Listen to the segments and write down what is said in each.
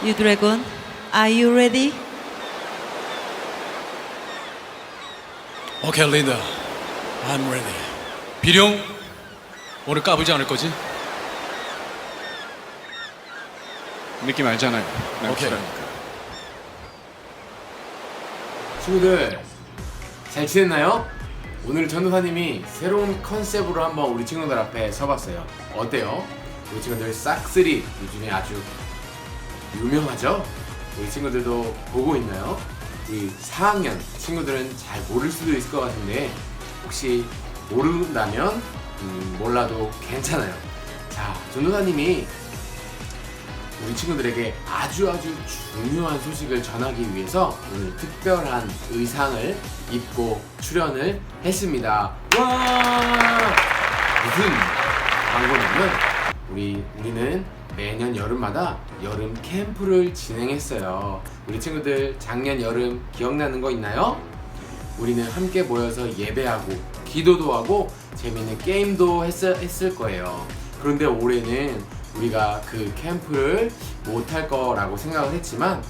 U-Dragon, are you ready? 오케이 리더, I'm ready. 비룡, 오늘 까불지 않을 거지? 느낌 알잖아요. 네, 오케이. 친구들 잘 지냈나요? 오늘 전도사님이 새로운 컨셉으로 한번 우리 친구들 앞에 서봤어요. 어때요? 우리 친구들 싹쓸이 요즘에 아주 유명하죠? 우리 친구들도 보고 있나요? 우리 4학년 친구들은 잘 모를 수도 있을 것 같은데 혹시 모른다면 몰라도 괜찮아요. 자, 전도사님이 우리 친구들에게 아주 중요한 소식을 전하기 위해서 오늘 특별한 의상을 입고 출연을 했습니다. 와! 무슨 광고냐면 우리는 매년 여름마다 여름 캠프를 진행했어요. 우리 친구들 작년 여름 기억나는 거 있나요? 우리는 함께 모여서 예배하고 기도도 하고 재밌는 게임도 했을 거예요. 그런데 올해는 우리가 그 캠프를 못할 거라고 생각을 했지만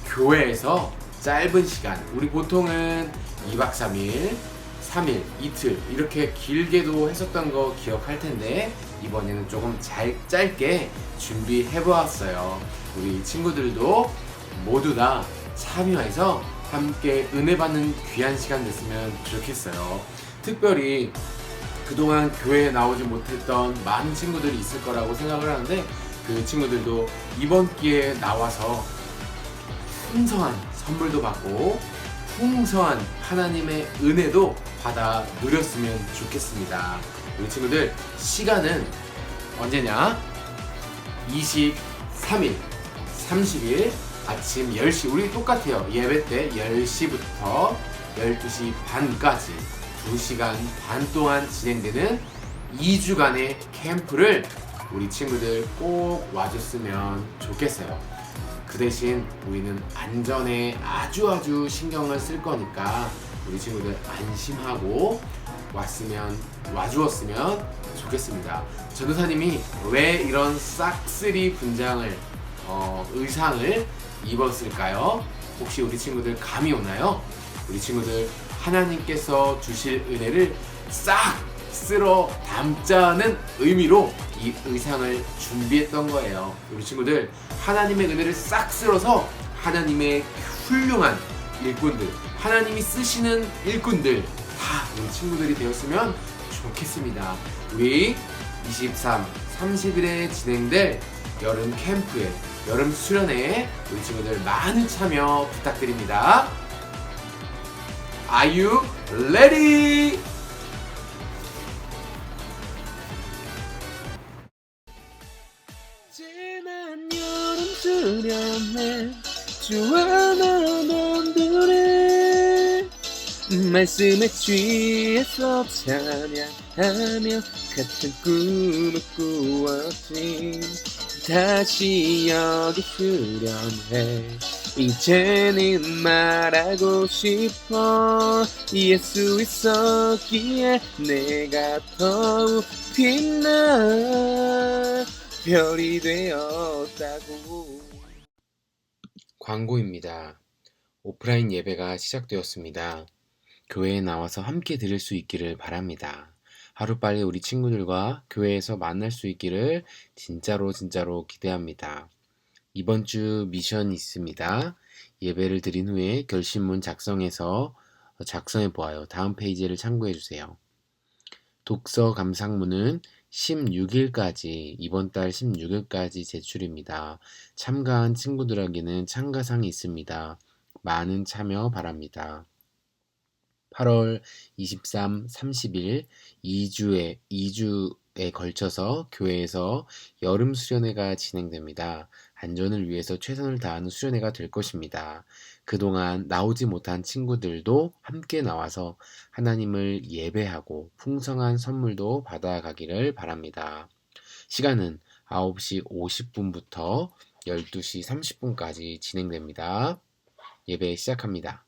교회에서 짧은 시간, 우리 보통은 2박 3일, 3일, 이틀 이렇게 길게도 했었던 거 기억할 텐데 이번에는 조금 짧게 준비해 보았어요. 우리 친구들도 모두 다 참여해서 함께 은혜 받는 귀한 시간 됐으면 좋겠어요. 특별히 그동안 교회에 나오지 못했던 많은 친구들이 있을 거라고 생각을 하는데 그 친구들도 이번 기회에 나와서 풍성한 선물도 받고 풍성한 하나님의 은혜도 받아 누렸으면 좋겠습니다. 우리 친구들 시간은 언제냐? 23일, 30일 아침 10시 우리 똑같아요. 예배 때 10시부터 12시 반까지 2시간 반 동안 진행되는 2주간의 캠프를 우리 친구들 꼭 와줬으면 좋겠어요. 그 대신 우리는 안전에 아주 신경을 쓸 거니까 우리 친구들 안심하고 와주었으면 좋겠습니다. 전도사님이 왜 이런 싹쓸이 분장을 의상을 입었을까요? 혹시 우리 친구들 감이 오나요? 우리 친구들 하나님께서 주실 은혜를 싹 쓸어 담자는 의미로 이 의상을 준비했던 거예요. 우리 친구들 하나님의 은혜를 싹 쓸어서 하나님의 훌륭한 일꾼들, 하나님이 쓰시는 일꾼들 다 우리 친구들이 되었으면 좋겠습니다. 우리 23, 30일에 진행될 여름 캠프에, 여름 수련회에 우리 친구들 많은 참여 부탁드립니다. Are you ready? 지난 여름 수련회 주안한 놈들의 말씀에 취해서 찬양하며 같은 꿈을 꾸었지. 다시 여기 수련회 이제는 말하고 싶어. 예수 있었기에 내가 더욱 빛나 별이 되었다고. 광고입니다. 오프라인 예배가 시작되었습니다. 교회에 나와서 함께 드릴 수 있기를 바랍니다. 하루빨리 우리 친구들과 교회에서 만날 수 있기를 진짜로 기대합니다. 이번 주 미션이 있습니다. 예배를 드린 후에 결심문 작성해 보아요. 다음 페이지를 참고해 주세요. 독서 감상문은 16일까지, 이번 달 16일까지 제출입니다. 참가한 친구들에게는 참가상이 있습니다. 많은 참여 바랍니다. 8월 23, 30일 2주에 걸쳐서 교회에서 여름 수련회가 진행됩니다. 안전을 위해서 최선을 다하는 수련회가 될 것입니다. 그동안 나오지 못한 친구들도 함께 나와서 하나님을 예배하고 풍성한 선물도 받아가기를 바랍니다. 시간은 9시 50분부터 12시 30분까지 진행됩니다. 예배 시작합니다.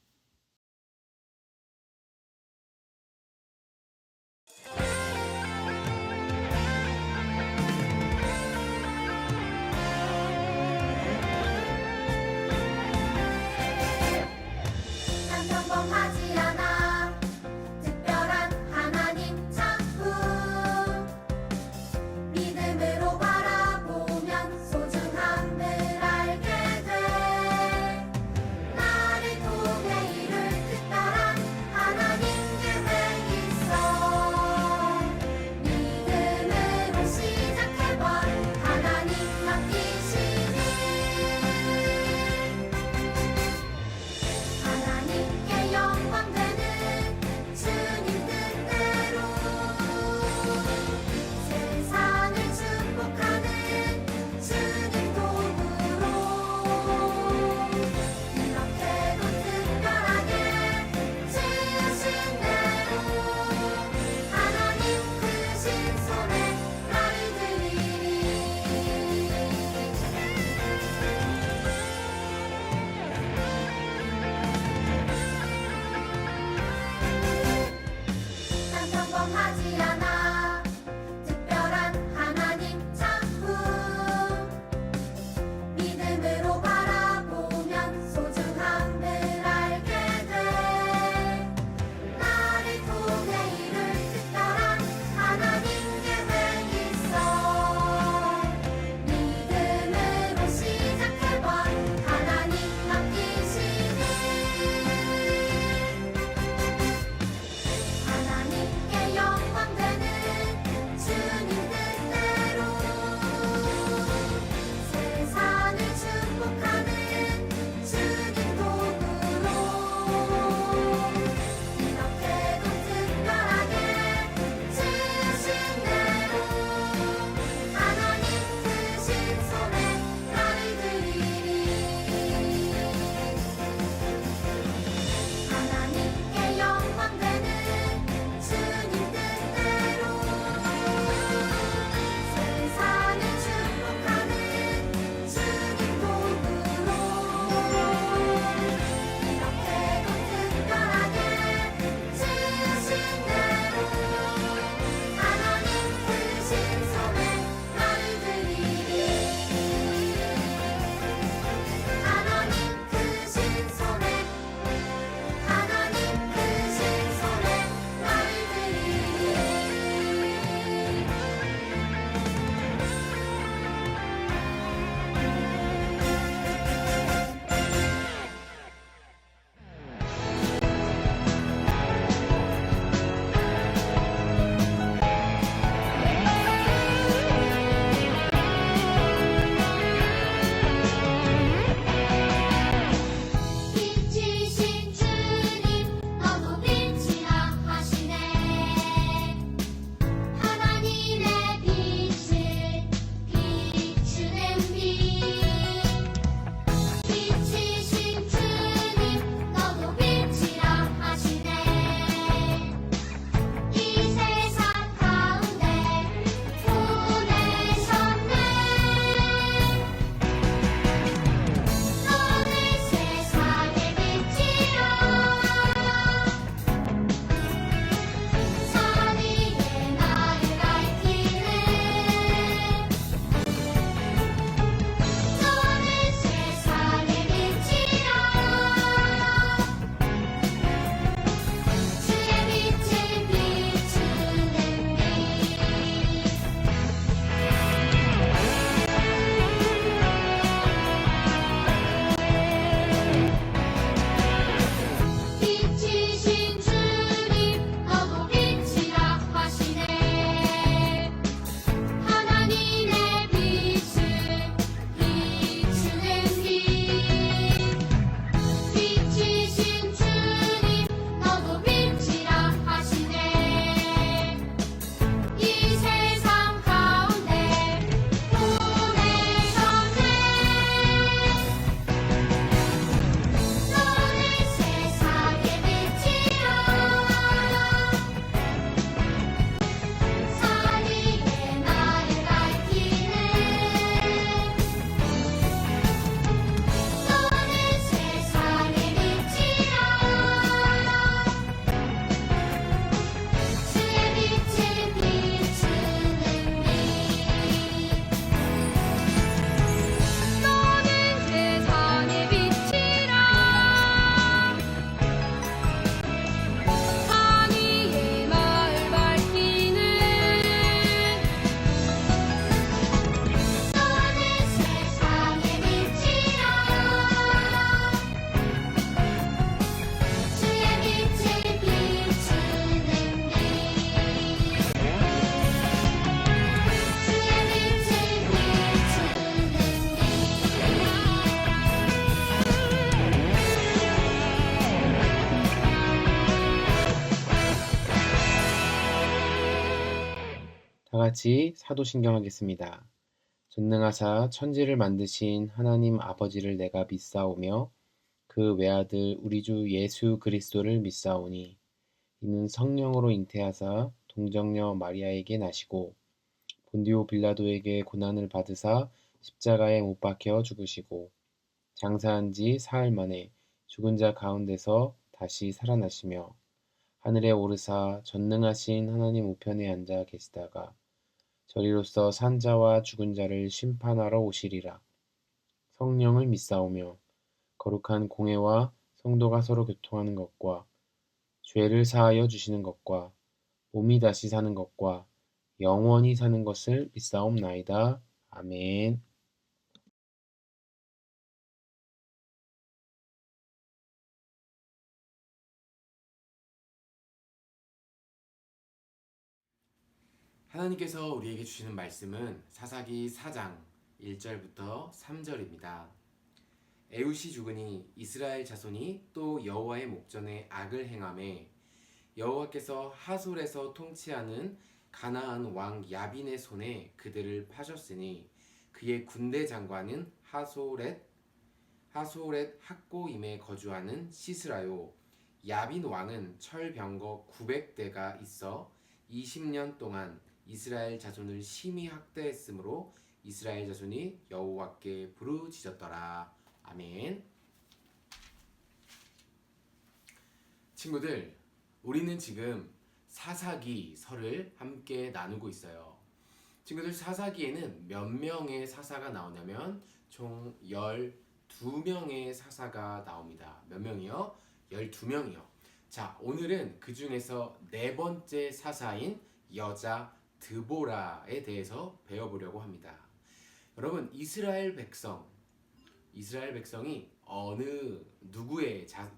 같이 사도신경하겠습니다. 전능하사 천지를 만드신 하나님 아버지를 내가 믿사오며 그 외아들 우리 주 예수 그리스도를 믿사오니 이는 성령으로 잉태하사 동정녀 마리아에게 나시고 본디오 빌라도에게 고난을 받으사 십자가에 못 박혀 죽으시고 장사한 지 사흘 만에 죽은 자 가운데서 다시 살아나시며 하늘에 오르사 전능하신 하나님 우편에 앉아 계시다가 저리로서 산 자와 죽은 자를 심판하러 오시리라. 성령을 믿사오며 거룩한 공회와 성도가 서로 교통하는 것과 죄를 사하여 주시는 것과 몸이 다시 사는 것과 영원히 사는 것을 믿사옵나이다. 아멘. 하나님께서 우리에게 주시는 말씀은 사사기 4장 1절부터 3절입니다. 에웃이 죽으니 이스라엘 자손이 또 여호와의 목전에 악을 행하매 여호와께서 하솔에서 통치하는 가나안 왕 야빈의 손에 그들을 파셨으니 그의 군대 장관은 하솔렛 학고임에 거주하는 시스라요. 야빈 왕은 철병거 900대가 있어 20년 동안 이스라엘 자손을 심히 학대했으므로 이스라엘 자손이 여호와께 부르짖었더라. 아멘. 친구들, 우리는 지금 사사기서를 함께 나누고 있어요. 친구들, 사사기에는 몇 명의 사사가 나오냐면 총 12명의 사사가 나옵니다. 몇 명이요? 12명이요. 자, 오늘은 그 중에서 네 번째 사사인 여자 드보라에 대해서 배워보려고 합니다. 여러분, 이스라엘 백성이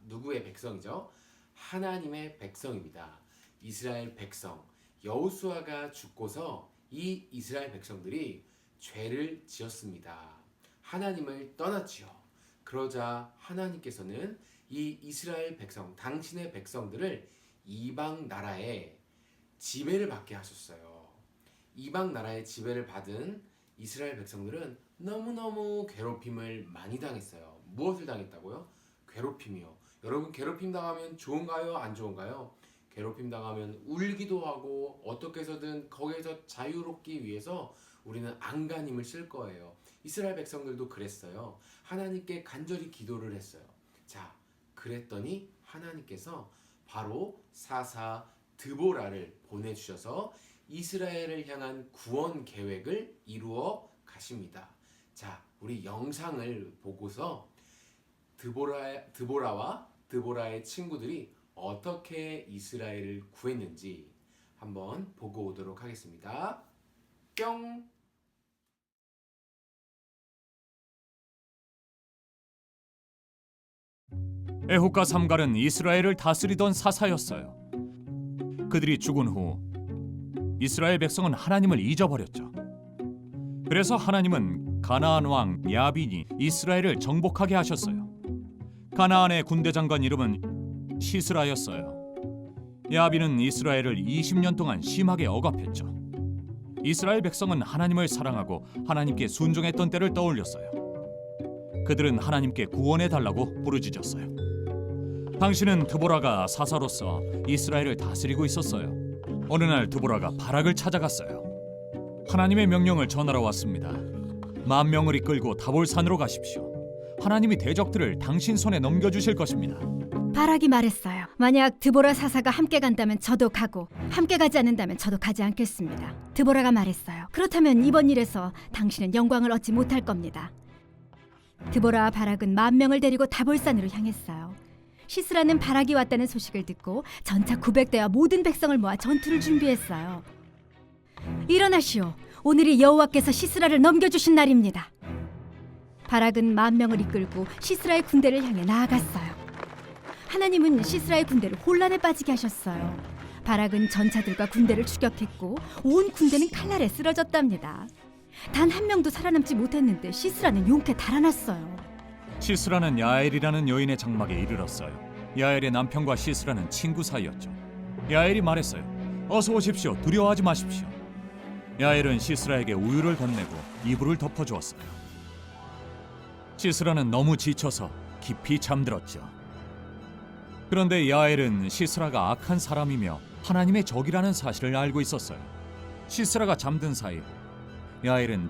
누구의 백성이죠? 하나님의 백성입니다. 이스라엘 백성, 여호수아가 죽고서 이 이스라엘 백성들이 죄를 지었습니다. 하나님을 떠났지요. 그러자 하나님께서는 이 이스라엘 백성, 당신의 백성들을 이방 나라에 지배를 받게 하셨어요. 이방 나라의 지배를 받은 이스라엘 백성들은 너무너무 괴롭힘을 많이 당했어요. 무엇을 당했다고요? 괴롭힘이요. 여러분, 괴롭힘 당하면 좋은가요? 안 좋은가요? 괴롭힘 당하면 울기도 하고 어떻게 해서든 거기에서 자유롭기 위해서 우리는 안간힘을 쓸 거예요. 이스라엘 백성들도 그랬어요. 하나님께 간절히 기도를 했어요. 자, 그랬더니 하나님께서 바로 사사 드보라를 보내주셔서 이스라엘을 향한 구원 계획을 이루어 가십니다. 자, 우리 영상을 보고서 드보라와 드보라의 친구들이 어떻게 이스라엘을 구했는지 한번 보고 오도록 하겠습니다. 뿅! 에훗과 삼갈은 이스라엘을 다스리던 사사였어요. 그들이 죽은 후 이스라엘 백성은 하나님을 잊어버렸죠. 그래서 하나님은 가나안 왕 야빈이 이스라엘을 정복하게 하셨어요. 가나안의 군대 장관 이름은 시스라였어요. 야빈은 이스라엘을 20년 동안 심하게 억압했죠. 이스라엘 백성은 하나님을 사랑하고 하나님께 순종했던 때를 떠올렸어요. 그들은 하나님께 구원해달라고 부르짖었어요. 당시는 드보라가 사사로서 이스라엘을 다스리고 있었어요. 어느 날 드보라가 바락을 찾아갔어요. 하나님의 명령을 전하러 왔습니다. 10,000명을 이끌고 다볼산으로 가십시오. 하나님이 대적들을 당신 손에 넘겨주실 것입니다. 바락이 말했어요. 만약 드보라 사사가 함께 간다면 저도 가고 함께 가지 않는다면 저도 가지 않겠습니다. 드보라가 말했어요. 그렇다면 이번 일에서 당신은 영광을 얻지 못할 겁니다. 드보라와 바락은 10,000명을 데리고 다볼산으로 향했어요. 시스라는 바락이 왔다는 소식을 듣고 전차 900대와 모든 백성을 모아 전투를 준비했어요. 일어나시오. 오늘이 여호와께서 시스라를 넘겨주신 날입니다. 바락은 10,000명을 이끌고 시스라의 군대를 향해 나아갔어요. 하나님은 시스라의 군대를 혼란에 빠지게 하셨어요. 바락은 전차들과 군대를 추격했고 온 군대는 칼날에 쓰러졌답니다. 단 한 명도 살아남지 못했는데 시스라는 용케 달아났어요. 시스라는 야엘이라는 여인의 장막에 이르렀어요. 야엘의 남편과 시스라는 친구 사이였죠. 야엘이 말했어요. 어서 오십시오. 두려워하지 마십시오. 야엘은 시스라에게 우유를 건네고 이불을 덮어주었어요. 시스라는 너무 지쳐서 깊이 잠들었죠. 그런데 야엘은 시스라가 악한 사람이며 하나님의 적이라는 사실을 알고 있었어요. 시스라가 잠든 사이 야엘은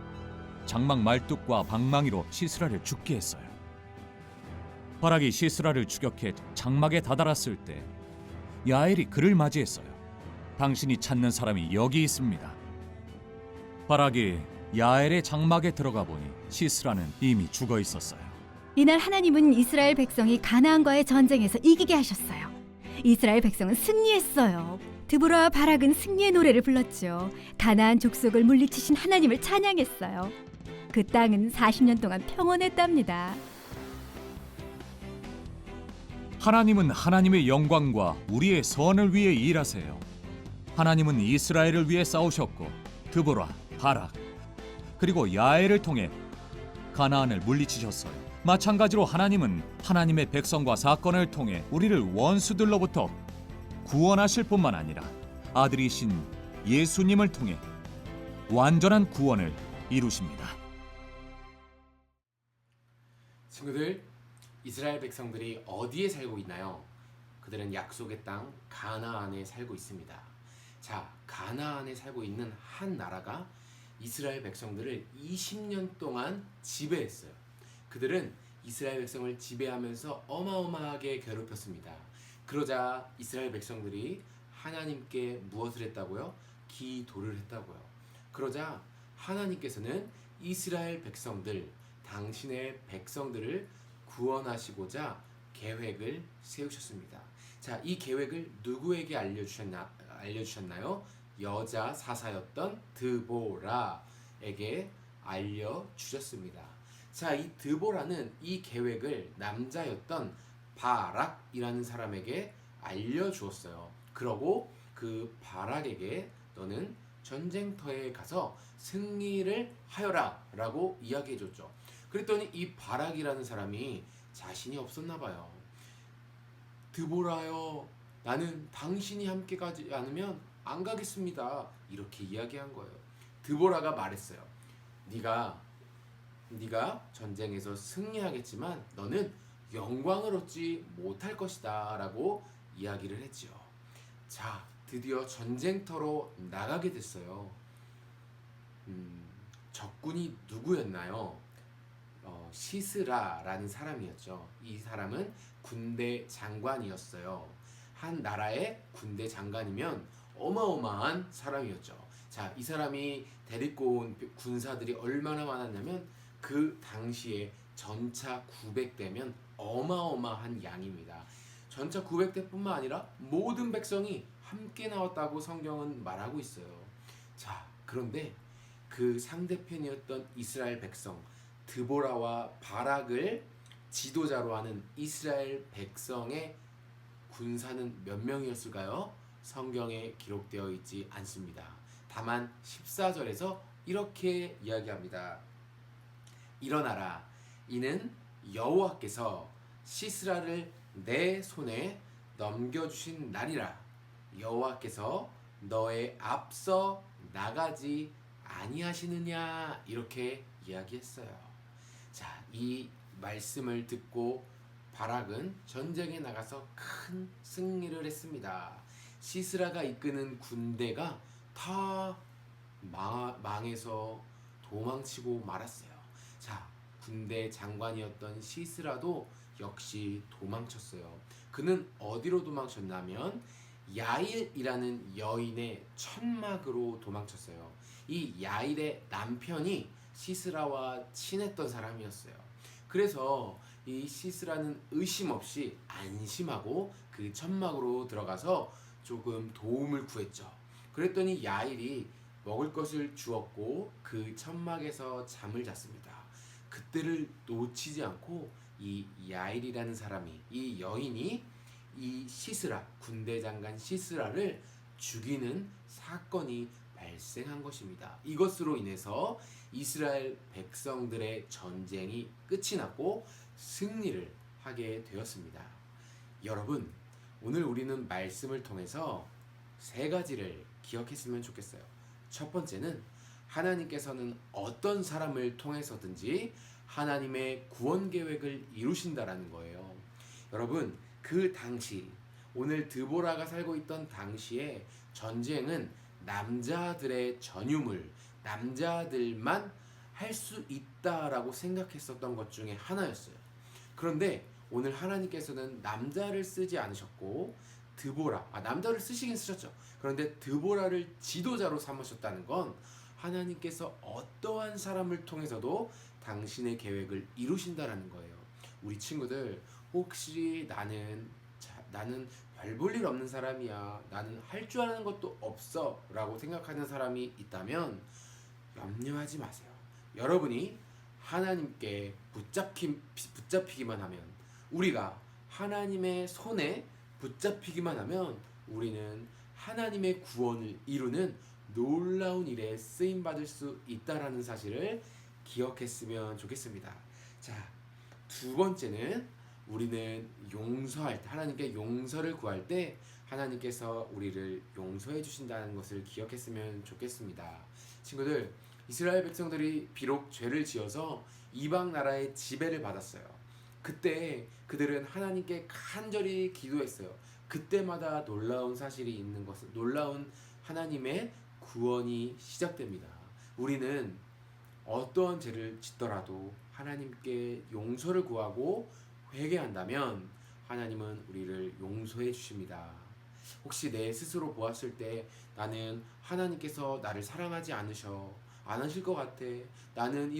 장막 말뚝과 방망이로 시스라를 죽게 했어요. 바락이 시스라를 추격해 장막에 다다랐을 때 야엘이 그를 맞이했어요. 당신이 찾는 사람이 여기 있습니다. 바락이 야엘의 장막에 들어가 보니 시스라는 이미 죽어 있었어요. 이날 하나님은 이스라엘 백성이 가나안과의 전쟁에서 이기게 하셨어요. 이스라엘 백성은 승리했어요. 드보라와 바락은 승리의 노래를 불렀죠. 가나안 족속을 물리치신 하나님을 찬양했어요. 그 땅은 40년 동안 평온했답니다. 하나님은 하나님의 영광과 우리의 선을 위해 일하세요. 하나님은 이스라엘을 위해 싸우셨고 드보라, 바락, 그리고 야엘을 통해 가나안을 물리치셨어요. 마찬가지로 하나님은 하나님의 백성과 사건을 통해 우리를 원수들로부터 구원하실 뿐만 아니라 아들이신 예수님을 통해 완전한 구원을 이루십니다. 친구들, 이스라엘 백성들이 어디에 살고 있나요? 그들은 약속의 땅 가나안에 살고 있습니다. 자, 가나안에 살고 있는 한 나라가 이스라엘 백성들을 20년 동안 지배했어요. 그들은 이스라엘 백성을 지배하면서 어마어마하게 괴롭혔습니다. 그러자 이스라엘 백성들이 하나님께 무엇을 했다고요? 기도를 했다고요. 그러자 하나님께서는 이스라엘 백성들, 당신의 백성들을 구원하시고자 계획을 세우셨습니다. 자, 이 계획을 누구에게 알려주셨나요? 여자 사사였던 드보라에게 알려주셨습니다. 자, 이 드보라는 이 계획을 남자였던 바락이라는 사람에게 알려주었어요. 그러고 그 바락에게 너는 전쟁터에 가서 승리를 하여라 라고 이야기해줬죠. 그랬더니 이 바락이라는 사람이 자신이 없었나 봐요. 드보라여, 나는 당신이 함께 가지 않으면 안 가겠습니다. 이렇게 이야기한 거예요. 드보라가 말했어요. 네가 전쟁에서 승리하겠지만 너는 영광을 얻지 못할 것이다 라고 이야기를 했지요. 자, 드디어 전쟁터로 나가게 됐어요. 적군이 누구였나요? 시스라라는 사람이었죠. 이 사람은 군대 장관이었어요. 한 나라의 군대 장관이면 어마어마한 사람이었죠. 자, 이 사람이 데리고 온 군사들이 얼마나 많았냐면 그 당시에 전차 900대면 어마어마한 양입니다. 전차 900대뿐만 아니라 모든 백성이 함께 나왔다고 성경은 말하고 있어요. 자, 그런데 그 상대편이었던 이스라엘 백성 드보라와 바락을 지도자로 하는 이스라엘 백성의 군사는 몇 명이었을까요? 성경에 기록되어 있지 않습니다. 다만 14절에서 이렇게 이야기합니다. 일어나라, 이는 여호와께서 시스라를 내 손에 넘겨주신 날이라. 여호와께서 너의 앞서 나가지 아니하시느냐, 이렇게 이야기했어요. 자, 이 말씀을 듣고 바락은 전쟁에 나가서 큰 승리를 했습니다. 시스라가 이끄는 군대가 다 망해서 도망치고 말았어요. 자, 군대 장관이었던 시스라도 역시 도망쳤어요. 그는 어디로 도망쳤냐면 야일이라는 여인의 천막으로 도망쳤어요. 이 야일의 남편이 시스라와 친했던 사람이었어요. 그래서 이 시스라는 의심 없이 안심하고 그 천막으로 들어가서 조금 도움을 구했죠. 그랬더니 야일이 먹을 것을 주었고 그 천막에서 잠을 잤습니다. 그때를 놓치지 않고 이 야일이라는 사람이, 이 여인이 이 시스라, 군대 장관 시스라를 죽이는 사건이 발생한 것입니다. 이것으로 인해서 이스라엘 백성들의 전쟁이 끝이 났고 승리를 하게 되었습니다. 여러분, 오늘 우리는 말씀을 통해서 세 가지를 기억했으면 좋겠어요. 첫 번째는 하나님께서는 어떤 사람을 통해서든지 하나님의 구원 계획을 이루신다라는 거예요. 여러분, 그 당시 오늘 드보라가 살고 있던 당시에 전쟁은 남자들의 전유물, 남자들만 할 수 있다라고 생각했었던 것 중에 하나였어요. 그런데 오늘 하나님께서는 남자를 쓰지 않으셨고 남자를 쓰시긴 쓰셨죠. 그런데 드보라를 지도자로 삼으셨다는 건 하나님께서 어떠한 사람을 통해서도 당신의 계획을 이루신다라는 거예요. 우리 친구들, 혹시 나는 별 볼 일 없는 사람이야, 나는 할 줄 아는 것도 없어 라고 생각하는 사람이 있다면 염려하지 마세요. 여러분이 하나님께 붙잡히기만 하면, 우리가 하나님의 손에 붙잡히기만 하면 우리는 하나님의 구원을 이루는 놀라운 일에 쓰임받을 수 있다라는 사실을 기억했으면 좋겠습니다. 자, 두 번째는 우리는 용서할 때, 하나님께 용서를 구할 때 하나님께서 우리를 용서해 주신다는 것을 기억했으면 좋겠습니다. 친구들, 이스라엘 백성들이 비록 죄를 지어서 이방 나라의 지배를 받았어요. 그때 그들은 하나님께 간절히 기도했어요. 그때마다 놀라운 사실이 있는 것은, 놀라운 하나님의 구원이 시작됩니다. 우리는 어떠한 죄를 짓더라도 하나님께 용서를 구하고 회개한다면 하나님은 우리를 용서해 주십니다. 혹시 내 스스로 보았을 때 나는 하나님께서 나를 사랑하지 않으실 것 같아, 나는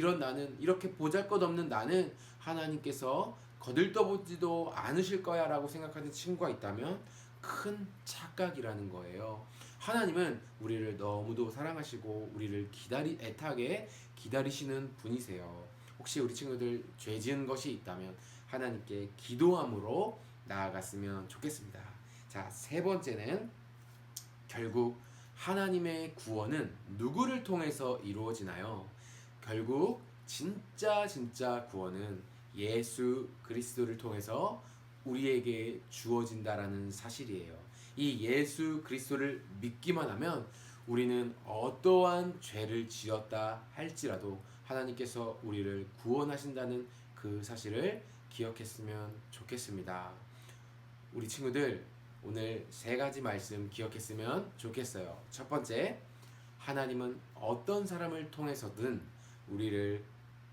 이렇게 보잘것없는 나는 하나님께서 거들떠보지도 않으실 거야 라고 생각하는 친구가 있다면 큰 착각이라는 거예요. 하나님은 우리를 너무도 사랑하시고 우리를 애타게 기다리시는 분이세요. 혹시 우리 친구들 죄 지은 것이 있다면 하나님께 기도함으로 나아갔으면 좋겠습니다. 자, 세 번째는 결국 하나님의 구원은 누구를 통해서 이루어지나요? 결국 진짜 구원은 예수 그리스도를 통해서 우리에게 주어진다라는 사실이에요. 이 예수 그리스도를 믿기만 하면 우리는 어떠한 죄를 지었다 할지라도 하나님께서 우리를 구원하신다는 그 사실을 기억했으면 좋겠습니다. 우리 친구들, 오늘 세 가지 말씀 기억했으면 좋겠어요. 첫 번째, 하나님은 어떤 사람을 통해서든 우리를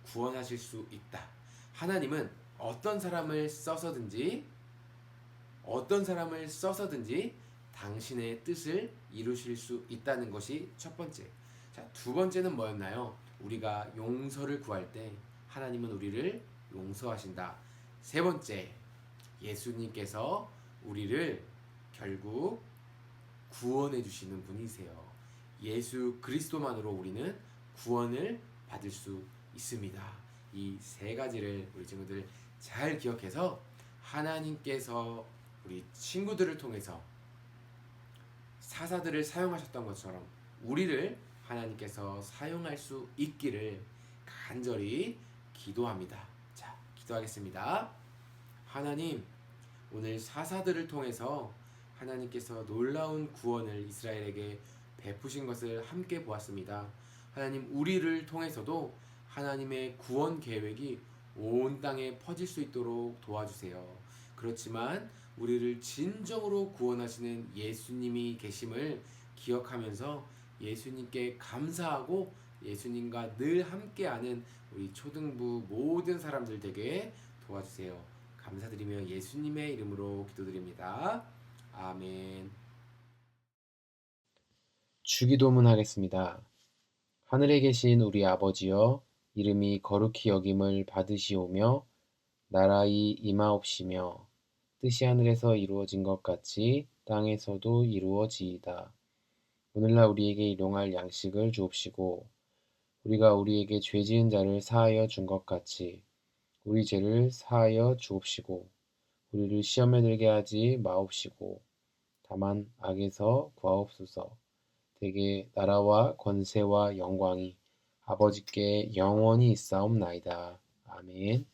구원하실 수 있다. 하나님은 어떤 사람을 써서든지 당신의 뜻을 이루실 수 있다는 것이 첫 번째. 자, 두 번째는 뭐였나요? 우리가 용서를 구할 때 하나님은 우리를 용서하신다. 세 번째, 예수님께서 우리를 결국 구원해 주시는 분이세요. 예수 그리스도만으로 우리는 구원을 받을 수 있습니다. 이 세 가지를 우리 친구들 잘 기억해서 하나님께서 우리 친구들을 통해서 사사들을 사용하셨던 것처럼 우리를 하나님께서 사용할 수 있기를 간절히 기도합니다. 자, 기도하겠습니다. 하나님, 오늘 사사들을 통해서 하나님께서 놀라운 구원을 이스라엘에게 베푸신 것을 함께 보았습니다. 하나님, 우리를 통해서도 하나님의 구원 계획이 온 땅에 퍼질 수 있도록 도와주세요. 그렇지만 우리를 진정으로 구원하시는 예수님이 계심을 기억하면서 예수님께 감사하고 예수님과 늘 함께하는 우리 초등부 모든 사람들 되게 도와주세요. 감사드리며 예수님의 이름으로 기도드립니다. 아멘. 주기도문 하겠습니다. 하늘에 계신 우리 아버지여, 이름이 거룩히 여김을 받으시오며 나라의 임하옵시며 뜻이 하늘에서 이루어진 것 같이 땅에서도 이루어지이다. 오늘날 우리에게 일용할 양식을 주옵시고 우리가 우리에게 죄 지은 자를 사하여 준 것 같이 우리 죄를 사하여 주옵시고 우리를 시험에 들게 하지 마옵시고 다만 악에서 구하옵소서. 대개 나라와 권세와 영광이 아버지께 영원히 있사옵나이다. 아멘.